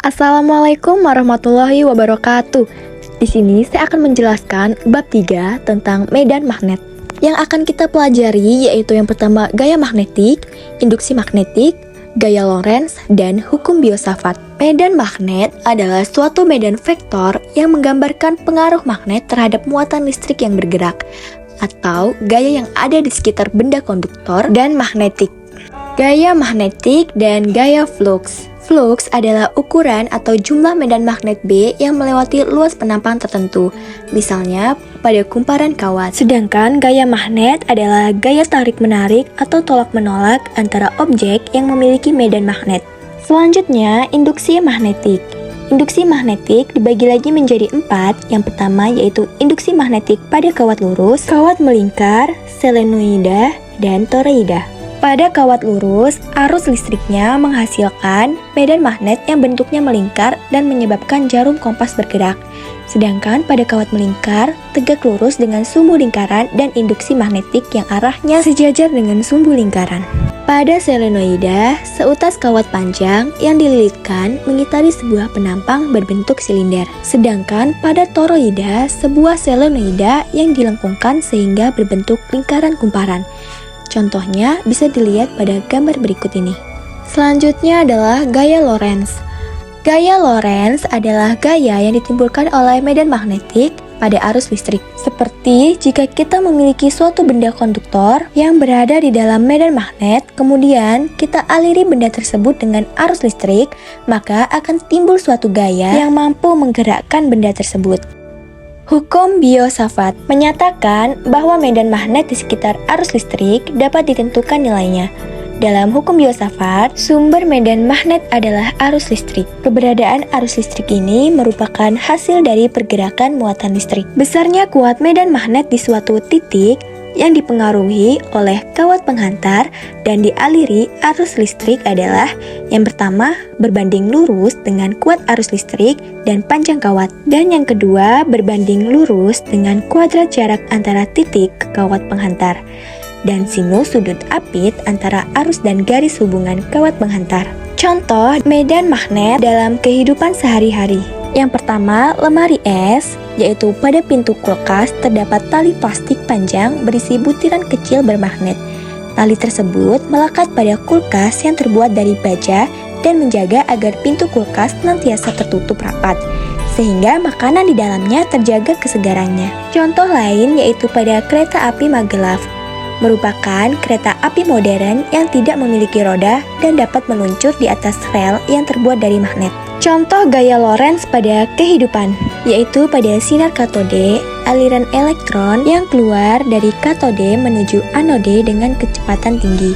Assalamualaikum warahmatullahi wabarakatuh. Di sini saya akan menjelaskan bab 3 tentang medan magnet. Yang akan kita pelajari yaitu yang pertama gaya magnetik, induksi magnetik, gaya Lorentz, dan hukum Biot-Savart. Medan magnet adalah suatu medan vektor yang menggambarkan pengaruh magnet terhadap muatan listrik yang bergerak, atau gaya yang ada di sekitar benda konduktor dan magnetik. Gaya magnetik dan gaya flux. Flux adalah ukuran atau jumlah medan magnet B yang melewati luas penampang tertentu, misalnya pada kumparan kawat. Sedangkan gaya magnet adalah gaya tarik-menarik atau tolak-menolak antara objek yang memiliki medan magnet. Selanjutnya, induksi magnetik. Induksi magnetik dibagi lagi menjadi 4. Yang pertama yaitu induksi magnetik pada kawat lurus, kawat melingkar, selenoida, dan toroida. Pada kawat lurus, arus listriknya menghasilkan medan magnet yang bentuknya melingkar dan menyebabkan jarum kompas bergerak. Sedangkan pada kawat melingkar, tegak lurus dengan sumbu lingkaran dan induksi magnetik yang arahnya sejajar dengan sumbu lingkaran. Pada selenoida, seutas kawat panjang yang dililitkan mengitari sebuah penampang berbentuk silinder. Sedangkan pada toroida, sebuah selenoida yang dilengkungkan sehingga berbentuk lingkaran kumparan. Contohnya bisa dilihat pada gambar berikut ini. Selanjutnya adalah gaya Lorentz. Gaya Lorentz adalah gaya yang ditimbulkan oleh medan magnetik pada arus listrik. Seperti jika kita memiliki suatu benda konduktor yang berada di dalam medan magnet, kemudian kita aliri benda tersebut dengan arus listrik, maka akan timbul suatu gaya yang mampu menggerakkan benda tersebut. Hukum Biot-Savart menyatakan bahwa medan magnet di sekitar arus listrik dapat ditentukan nilainya. Dalam hukum Biot-Savart, sumber medan magnet adalah arus listrik. Keberadaan arus listrik ini merupakan hasil dari pergerakan muatan listrik. Besarnya kuat medan magnet di suatu titik yang dipengaruhi oleh kawat penghantar dan dialiri arus listrik adalah yang pertama berbanding lurus dengan kuat arus listrik dan panjang kawat, dan yang kedua berbanding lurus dengan kuadrat jarak antara titik ke kawat penghantar dan sinus sudut apit antara arus dan garis hubungan kawat penghantar. Contoh medan magnet dalam kehidupan sehari-hari. Yang pertama, lemari es, yaitu pada pintu kulkas terdapat tali plastik panjang berisi butiran kecil bermagnet. Tali tersebut melekat pada kulkas yang terbuat dari baja dan menjaga agar pintu kulkas senantiasa tertutup rapat, sehingga makanan di dalamnya terjaga kesegarannya. Contoh lain yaitu pada kereta api Maglev, merupakan kereta api modern yang tidak memiliki roda dan dapat meluncur di atas rel yang terbuat dari magnet. Contoh gaya Lorentz pada kehidupan, yaitu pada sinar katode, aliran elektron yang keluar dari katode menuju anode dengan kecepatan tinggi,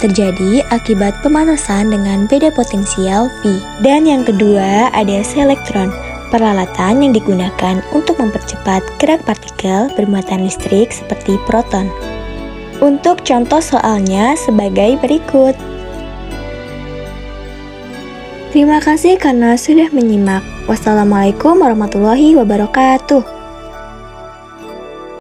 terjadi akibat pemanasan dengan beda potensial V. Dan yang kedua ada selektron, peralatan yang digunakan untuk mempercepat gerak partikel bermuatan listrik seperti proton. Untuk contoh soalnya sebagai berikut. Terima kasih karena sudah menyimak. Wassalamualaikum warahmatullahi wabarakatuh.